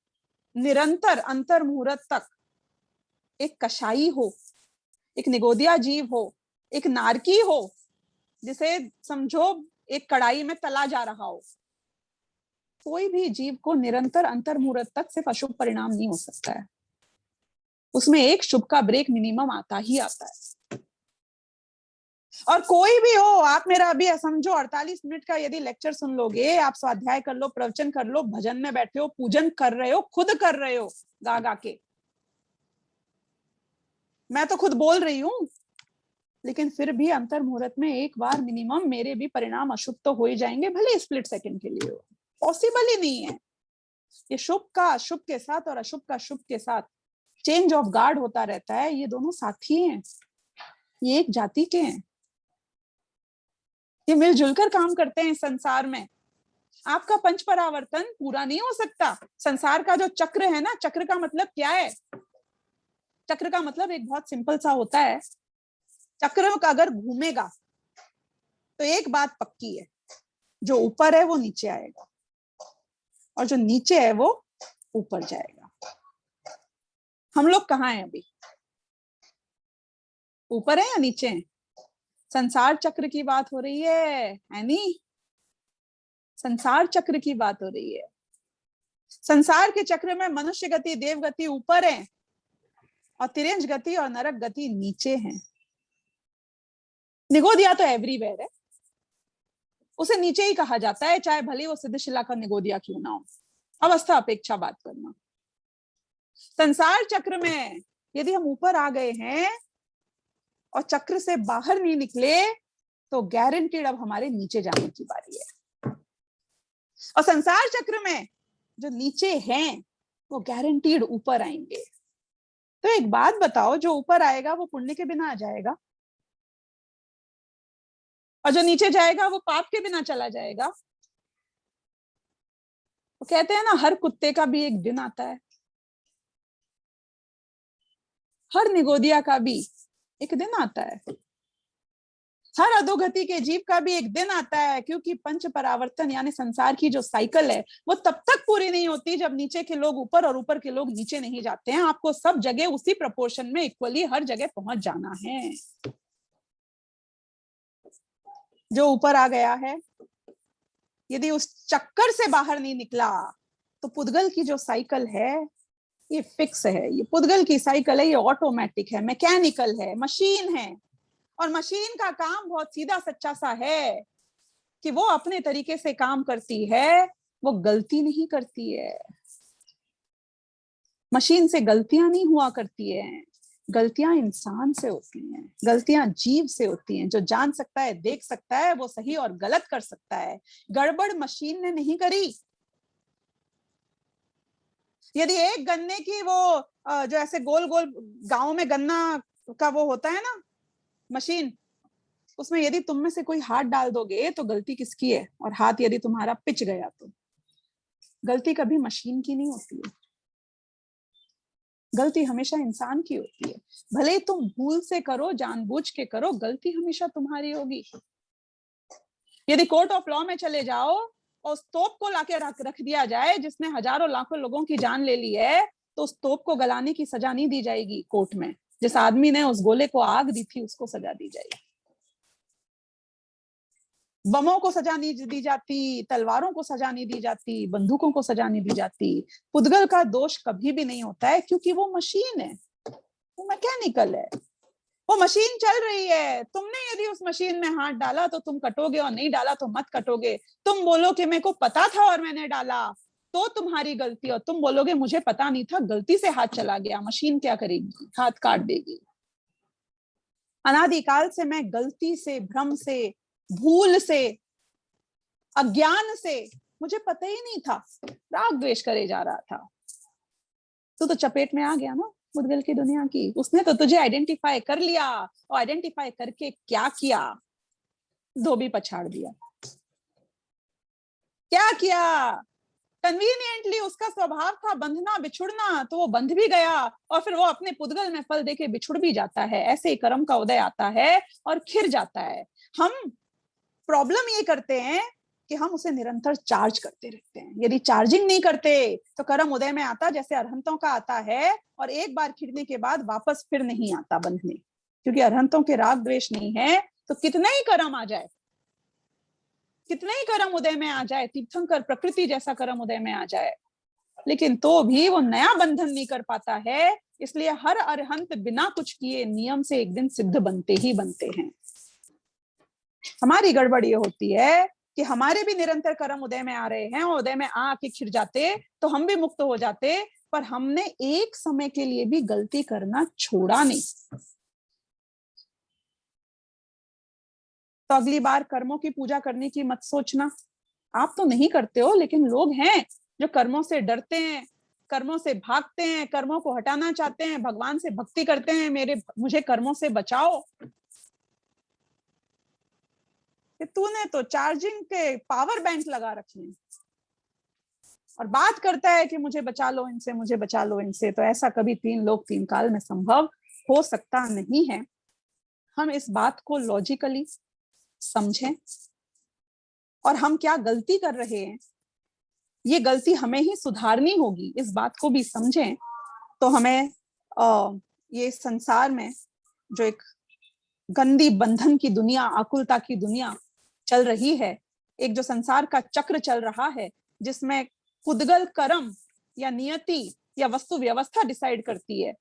निरंतर अंतर मुहूर्त तक एक कशाई हो, एक निगोदिया जीव हो, एक नारकी हो, जिसे समझो एक कढ़ाई में तला जा रहा हो। कोई भी जीव को निरंतर अंतर मुहूर्त तक सिर्फ अशुभ परिणाम नहीं हो सकता है, उसमें एक शुभ का ब्रेक मिनिमम आता ही आता है। और कोई भी हो, आप मेरा अभी समझो 48 मिनट का यदि लेक्चर सुन लोगे, आप स्वाध्याय कर लो, प्रवचन कर लो, भजन में बैठे हो, पूजन कर रहे हो, खुद कर रहे हो गा गा के, मैं तो खुद बोल रही हूं, लेकिन फिर भी अंतर मुहूर्त में एक बार मिनिमम मेरे भी परिणाम अशुभ तो हो ही जाएंगे, भले स्प्लिट सेकंड के लिए हो। पॉसिबल ही नहीं है। ये शुभ का अशुभ के साथ और अशुभ का शुभ के साथ चेंज ऑफ गार्ड होता रहता है। ये दोनों साथी हैं, ये एक जाति के हैं, ये मिलजुल कर काम करते हैं संसार में। आपका पंच परावर्तन पूरा नहीं हो सकता। संसार का जो चक्र है ना, चक्र का मतलब क्या है? चक्र का मतलब एक बहुत सिंपल सा होता है, चक्र अगर घूमेगा तो एक बात पक्की है, जो ऊपर है वो नीचे आएगा और जो नीचे है वो ऊपर जाएगा। हम लोग कहाँ हैं अभी? ऊपर है या नीचे हैं? संसार चक्र की बात हो रही है नहीं, संसार चक्र की बात हो रही है। संसार के चक्र में मनुष्य गति, देव गति ऊपर है और तिरंज गति और नरक गति नीचे है। निगोदिया तो एवरीवेयर है, उसे नीचे ही कहा जाता है, चाहे भले वो सिद्धशिला का निगोदिया क्यों ना हो। अवस्था अपेक्षा बात करना। संसार चक्र में यदि हम ऊपर आ गए हैं और चक्र से बाहर नहीं निकले तो गारंटीड अब हमारे नीचे जाने की बारी है। और संसार चक्र में जो नीचे हैं वो गारंटीड ऊपर आएंगे। तो एक बात बताओ, जो ऊपर आएगा वो पुण्य के बिना आ जाएगा और जो नीचे जाएगा वो पाप के बिना चला जाएगा। वो कहते हैं ना, हर कुत्ते का भी एक दिन आता है, हर निगोदिया का भी एक दिन आता है, हर अधोगति के जीव का भी एक दिन आता है, क्योंकि पंच परावर्तन यानी संसार की जो साइकिल है वो तब तक पूरी नहीं होती जब नीचे के लोग ऊपर और ऊपर के लोग नीचे नहीं जाते हैं। आपको सब जगह उसी प्रपोर्शन में इक्वली हर जगह पहुंच जाना है। जो ऊपर आ गया है यदि उस चक्कर से बाहर नहीं निकला तो पुद्गल की जो साइकिल है ये फिक्स है। ये पुद्गल की साइकिल है, ये ऑटोमेटिक है, मैकेनिकल है, मशीन है। और मशीन का काम बहुत सीधा सच्चा सा है कि वो अपने तरीके से काम करती है, वो गलती नहीं करती है। मशीन से गलतियां नहीं हुआ करती है। गलतियां इंसान से होती हैं, गलतियां जीव से होती हैं। जो जान सकता है, देख सकता है, वो सही और गलत कर सकता है। गड़बड़ मशीन ने नहीं करी। यदि एक गन्ने की वो जो ऐसे गोल गोल गांव में गन्ना का वो होता है ना मशीन, उसमें यदि तुम में से कोई हाथ डाल दोगे तो गलती किसकी है? और हाथ यदि तुम्हारा पिच गया तो गलती कभी मशीन की नहीं होती है, गलती हमेशा इंसान की होती है। भले ही तुम भूल से करो, जानबूझ के करो, गलती हमेशा तुम्हारी होगी। यदि कोर्ट ऑफ लॉ में चले जाओ और उस तोप को लाके रख दिया जाए जिसने हजारों लाखों लोगों की जान ले ली है, तो उस तोप को गलाने की सजा नहीं दी जाएगी कोर्ट में। जिस आदमी ने उस गोले को आग दी थी उसको सजा दी जाएगी। बमों को सजा नहीं दी जाती, तलवारों को सजा नहीं दी जाती, बंदूकों को सजा नहीं दी जाती। पुद्गल का दोष कभी भी नहीं होता है, क्योंकि वो मशीन है, वो मैकेनिकल है, वो मशीन चल रही है। तुमने यदि उस मशीन में हाथ डाला तो तुम कटोगे, और नहीं डाला तो मत कटोगे। तुम बोलो कि मेरे को पता था और मैंने डाला, तो तुम्हारी गलती। और तुम बोलोगे मुझे पता नहीं था, गलती से हाथ चला गया, मशीन क्या करेगी? हाथ काट देगी। अनादिकाल से मैं गलती से, भ्रम से, भूल से, अज्ञान से, मुझे पता ही नहीं था, राग द्वेष करे जा रहा था। तो चपेट में आ गया ना पुद्गल की दुनिया की। उसने तो तुझे आइडेंटिफाई कर लिया, और आइडेंटिफाई करके क्या किया? धोबी पछाड़ दिया। क्या किया? कन्वीनियंटली उसका स्वभाव था बंधना बिछुड़ना, तो वो बंध भी गया, और फिर वो अपने पुद्गल में फल देके बिछुड़ भी जाता है। ऐसे ही कर्म का उदय आता है और खिर जाता है। हम प्रॉब्लम ये करते हैं कि हम उसे निरंतर चार्ज करते रहते हैं। यदि चार्जिंग नहीं करते तो कर्म उदय में आता जैसे अरहंतों का आता है, और एक बार खिरने के बाद वापस फिर नहीं आता बंधने, क्योंकि अरहंतों के राग द्वेष नहीं है। तो कितने ही कर्म आ जाए, कितने ही कर्म उदय में आ जाए, तीर्थंकर प्रकृति जैसा कर्म उदय में आ जाए, लेकिन तो भी वो नया बंधन नहीं कर पाता है। इसलिए हर अरहंत बिना कुछ किए नियम से एक दिन सिद्ध बनते ही बनते हैं। हमारी गड़बड़ ये होती है कि हमारे भी निरंतर कर्म उदय में आ रहे हैं, और उदय में आके खिर जाते तो हम भी मुक्त हो जाते, पर हमने एक समय के लिए भी गलती करना छोड़ा नहीं। तो अगली बार कर्मों की पूजा करने की मत सोचना। आप तो नहीं करते हो, लेकिन लोग हैं जो कर्मों से डरते हैं, कर्मों से भागते हैं, कर्मों को हटाना चाहते हैं, भगवान से भक्ति करते हैं, मुझे कर्मों से बचाओ। तूने तो चार्जिंग के पावर बैंक लगा रखे हैं और बात करता है कि मुझे बचा लो इनसे, मुझे बचा लो इनसे। तो ऐसा कभी तीन लोक तीन काल में संभव हो सकता नहीं है। हम इस बात को लॉजिकली समझें, और हम क्या गलती कर रहे हैं, ये गलती हमें ही सुधारनी होगी, इस बात को भी समझें। तो हमें ये संसार में जो एक गंदी बंधन की दुनिया, आकुलता की दुनिया चल रही है, एक जो संसार का चक्र चल रहा है, जिसमें पुद्गल कर्म या नियति या वस्तु व्यवस्था डिसाइड करती है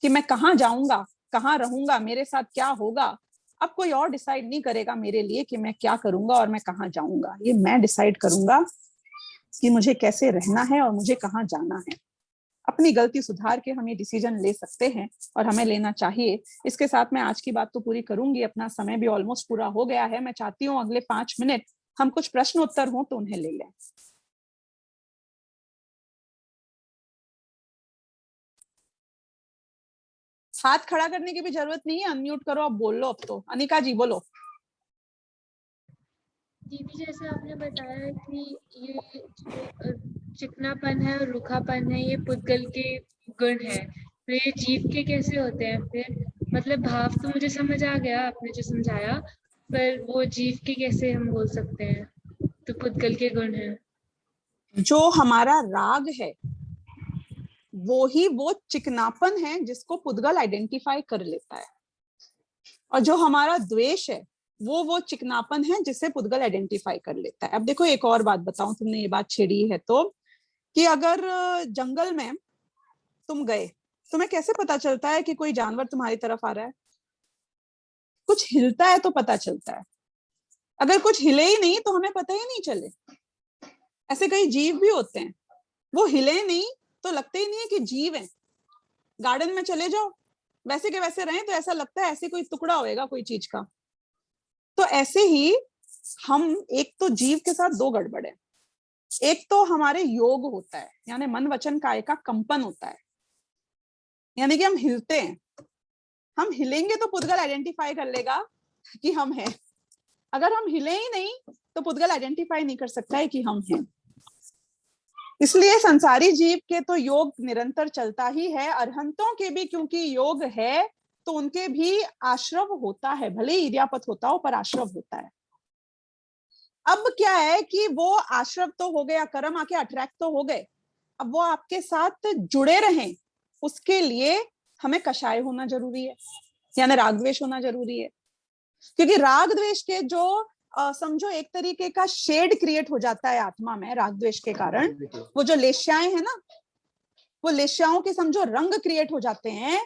कि मैं कहाँ जाऊंगा, कहाँ रहूंगा, मेरे साथ क्या होगा। अब कोई और डिसाइड नहीं करेगा मेरे लिए कि मैं क्या करूंगा और मैं कहाँ जाऊंगा। ये मैं डिसाइड करूंगा कि मुझे कैसे रहना है और मुझे कहाँ जाना है। अपनी गलती सुधार के हम ये डिसीजन ले सकते हैं, और हमें लेना चाहिए। इसके साथ मैं आज की बात तो पूरी करूंगी, अपना समय भी ऑलमोस्ट पूरा हो गया है। मैं चाहती हूँ अगले 5 मिनट हम कुछ प्रश्न उत्तर हो तो उन्हें ले लें। हाथ खड़ा करने की भी जरूरत नहीं है, अनम्यूट करो, अब बोल लो। अब तो अनिका जी बोलो। दीदी, जैसे आपने बताया कि ये जो चिकनापन है और रूखापन है, ये पुद्गल के गुण है, तो ये जीव के कैसे होते हैं फिर? मतलब भाव तो मुझे समझ आ गया आपने जो समझाया, पर वो जीव के कैसे हम बोल सकते हैं? तो पुद्गल के गुण है। जो हमारा राग है वो ही वो चिकनापन है जिसको पुद्गल आइडेंटिफाई कर लेता है, और जो हमारा द्वेष है वो चिकनापन है जिसे पुद्गल आइडेंटिफाई कर लेता है। अब देखो एक और बात बताऊं, तुमने ये बात छेड़ी है तो, कि अगर जंगल में तुम गए, तुम्हें कैसे पता चलता है कि कोई जानवर तुम्हारी तरफ आ रहा है? कुछ हिलता है तो पता चलता है, अगर कुछ हिले ही नहीं तो हमें पता ही नहीं चले। ऐसे कई जीव भी होते हैं, वो हिले नहीं तो लगते ही नहीं है कि जीव है। गार्डन में चले जाओ, वैसे के वैसे रहें तो ऐसा लगता है ऐसे कोई टुकड़ा होएगा कोई चीज का। तो ऐसे ही हम, एक तो जीव के साथ दो गड़बड़ है। एक तो हमारे योग होता है, यानी मन वचन काया का कंपन होता है, यानी कि हम हिलते हैं। हम हिलेंगे तो पुद्गल आइडेंटिफाई कर लेगा कि हम हैं। अगर हम हिले ही नहीं तो पुद्गल आइडेंटिफाई नहीं कर सकता है कि हम हैं। इसलिए संसारी जीव के तो योग निरंतर चलता ही है, अरहंतों के भी क्योंकि योग है तो उनके भी आश्रव होता है, भले ही इर्यापत होता हो पर आश्रव होता है। अब क्या है कि वो आश्रव तो हो गया, कर्म आके अट्रैक्ट तो हो गए, अब वो आपके साथ जुड़े रहें उसके लिए हमें कषाय होना जरूरी है, यानी राग द्वेष होना जरूरी है। क्योंकि राग द्वेष के जो समझो एक तरीके का शेड क्रिएट हो जाता है आत्मा में राग द्वेष के कारण, वो जो लेश्याएं है ना, वो लेश्याओं के समझो रंग क्रिएट हो जाते हैं,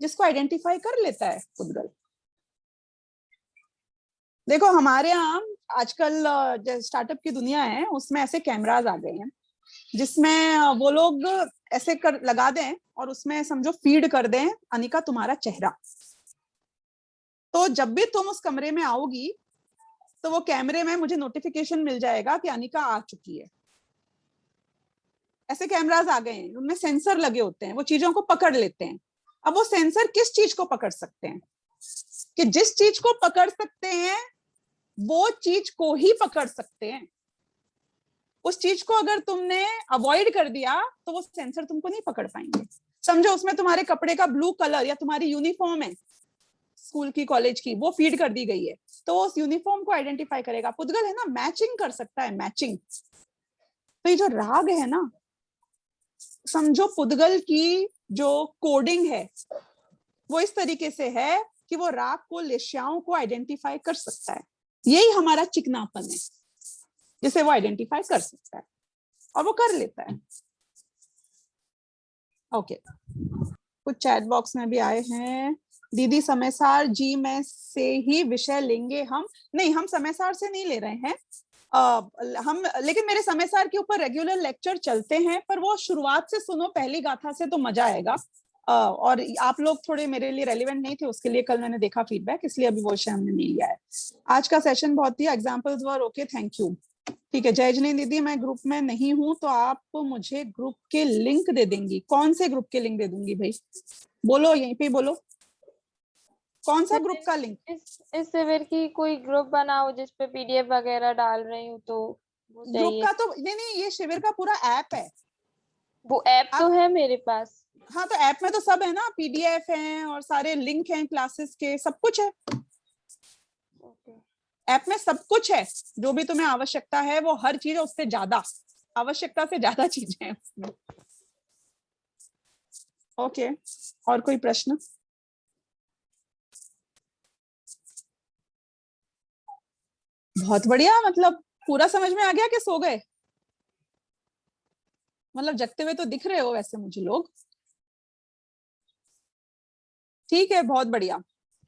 जिसको आइडेंटिफाई कर लेता है पुद्गल। देखो हमारे यहाँ आजकल स्टार्टअप की दुनिया है, उसमें ऐसे कैमरास आ गए हैं जिसमें वो लोग ऐसे कर लगा दें और उसमें समझो फीड कर दें अनिका तुम्हारा चेहरा। तो जब भी तुम उस कमरे में आओगी तो वो कैमरे में मुझे नोटिफिकेशन मिल जाएगा कि अनिका आ चुकी है। ऐसे कैमरास आ गए हैं, उनमें सेंसर लगे होते हैं, वो चीजों को पकड़ लेते हैं। अब वो सेंसर किस चीज को पकड़ सकते हैं कि जिस चीज को पकड़ सकते हैं वो चीज को ही पकड़ सकते हैं। उस चीज को अगर तुमने अवॉइड कर दिया तो वो सेंसर तुमको नहीं पकड़ पाएंगे। समझो उसमें तुम्हारे कपड़े का ब्लू कलर या तुम्हारी यूनिफॉर्म है स्कूल की कॉलेज की, वो फीड कर दी गई है, तो उस यूनिफॉर्म को आइडेंटिफाई करेगा। पुद्गल है ना, मैचिंग कर सकता है, मैचिंग। तो ये जो राग है ना, समझो पुद्गल की जो कोडिंग है वो इस तरीके से है कि वो राग को, लेश्याओं को आइडेंटिफाई कर सकता है। यही हमारा चिकनापन है जिसे वो आइडेंटिफाई कर सकता है और वो कर लेता है। ओके, कुछ चैट बॉक्स में भी आए हैं। दीदी समयसार जी में से ही विषय लेंगे हम? नहीं, हम समयसार से नहीं ले रहे हैं। हम लेकिन मेरे समयसार के ऊपर रेगुलर लेक्चर चलते हैं, पर वो शुरुआत से सुनो, पहली गाथा से तो मजा आएगा। और आप लोग थोड़े मेरे लिए रेलिवेंट नहीं थे, उसके लिए कल मैंने देखा फीडबैक, इसलिए अभी वो विषय हमने नहीं लिया है। आज का सेशन बहुत ही examples were okay, thank you. ठीक है, जय जनी दीदी, मैं ग्रुप में नहीं हूँ तो आप मुझे ग्रुप के लिंक दे देंगी? कौन से ग्रुप के लिंक दे दूंगी भाई? बोलो, यहीं पे बोलो, कौन सा ग्रुप का लिंक? इस शिविर की कोई ग्रुप बनाओ जिसपे पीडीएफ वगैरह डाल रही हूँ, तो वो ग्रुप का तो नहीं, ये शिविर का पूरा ऐप है। वो ऐप तो है मेरे पास। हाँ, तो ऐप में तो सब है ना, पीडीएफ है और सारे लिंक हैं क्लासेस के, सब कुछ है। ऐप में सब कुछ है, जो भी तुम्हें आवश्यकता है वो हर चीज है, उससे ज्यादा आवश्यकता से ज्यादा चीजें हैं उसमें। ओके, और कोई प्रश्न? बहुत बढ़िया, मतलब पूरा समझ में आ गया कि सो गए? मतलब जगते हुए तो दिख रहे हो वैसे मुझे लोग। ठीक है, बहुत बढ़िया।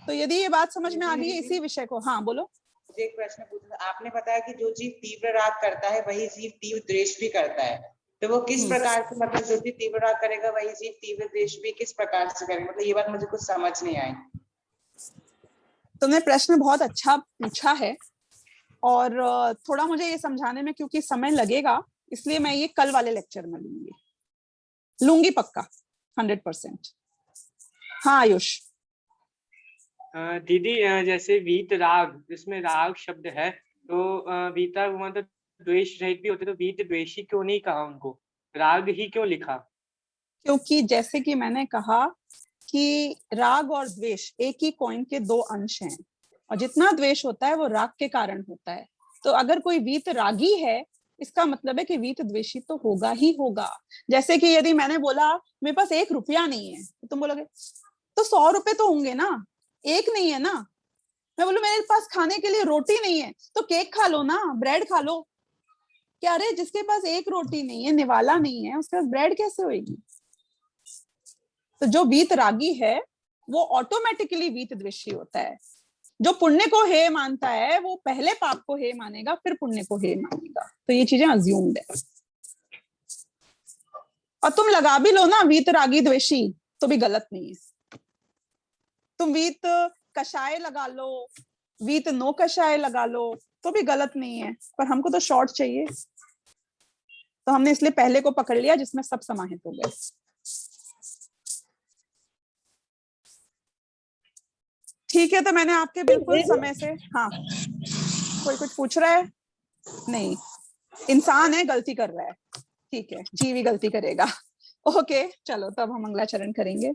तो यदि ये बात समझ में आ गई इसी विषय को, हाँ बोलो। मुझे एक प्रश्न पूछना, आपने बताया कि जो जीव तीव्र राग करता है वही जीव तीव्र द्वेष भी करता है, तो वो किस प्रकार से, मतलब जो जीव तीव्र राग करेगा वही जीव तीव्र द्वेष भी किस प्रकार से करेगा? मतलब ये बात मुझे कुछ समझ नहीं आई। तुमने प्रश्न बहुत अच्छा पूछा है, और थोड़ा मुझे ये समझाने में क्योंकि समय लगेगा, इसलिए मैं ये कल वाले लेक्चर में लूंगी पक्का, 100%। हाँ आयुष। दीदी जैसे वीत राग, जिसमें राग शब्द है, तो वीता मतलब द्वेष रहित भी होते, तो वीत द्वेषी क्यों नहीं कहा उनको, राग ही क्यों लिखा? क्योंकि जैसे कि मैंने कहा कि राग और द्वेष एक ही कॉइन के दो अंश हैं, और जितना द्वेष होता है वो राग के कारण होता है। तो अगर कोई वीत रागी है, इसका मतलब है कि वीत द्वेषी तो होगा ही होगा। जैसे कि यदि मैंने बोला मेरे पास 1 रुपया नहीं है, तो तुम बोलोगे तो 100 रुपए तो होंगे ना, एक नहीं है ना। मैं बोलूं मेरे पास खाने के लिए रोटी नहीं है, तो केक खा लो ना, ब्रेड खा लो। क्या रे, जिसके पास 1 रोटी नहीं है, निवाला नहीं है, उसके पास ब्रेड कैसे होगी? तो जो वीत रागी है वो ऑटोमेटिकली वीत द्वेषी होता है। जो पुण्य को हे मानता है वो पहले पाप को हे मानेगा, फिर पुण्य को हे मानेगा। तो ये चीजें अज्यूम्ड है। और तुम लगा भी लो ना वीत रागी द्वेषी, तो भी गलत नहीं है। तुम वीत कषाय लगा लो, वीत नो कषाय लगा लो, तो भी गलत नहीं है, पर हमको तो शॉर्ट चाहिए, तो हमने इसलिए पहले को पकड़ लिया जिसमें सब समाहित हो गए। ठीक है, तो मैंने आपके बिल्कुल समय से, हाँ कोई कुछ पूछ रहा है? नहीं, इंसान है, गलती कर रहा है, ठीक है, जीव ही गलती करेगा। ओके चलो, तब हम अगला चरण करेंगे।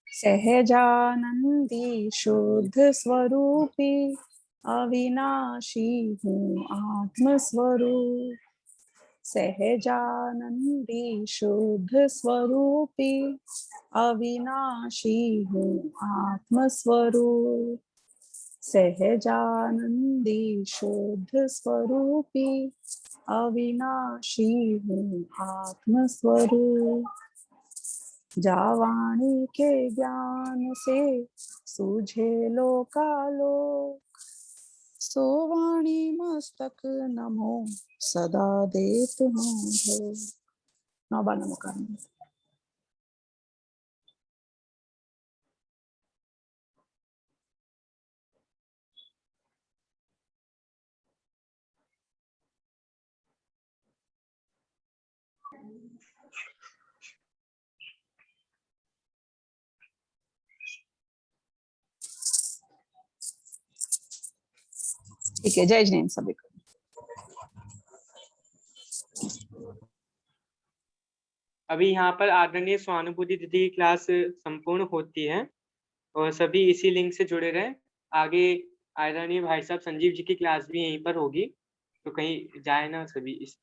सहजानंदी शुद्ध स्वरूपी अविनाशी हूँ आत्म स्वरूप। सहजानंदी शुद्ध स्वरूपी अविनाशी हूँ आत्म स्वरूप। सहजानंदी शुद्ध स्वरूपी अविनाशी हूँ आत्म स्वरूप। जावाणी के ज्ञान से सूझे लोकालोक, सोवाणी मस्तक नमो सदा देत हूँ। 9 बार नमो करना। ठीक है, जय जैन सभी को। अभी यहाँ पर आदरणीय स्वानुभूति दीदी की क्लास संपूर्ण होती है और सभी इसी लिंक से जुड़े रहें। आगे आदरणीय भाई साहब संजीव जी की क्लास भी यहीं पर होगी, तो कहीं जाए ना सभी इस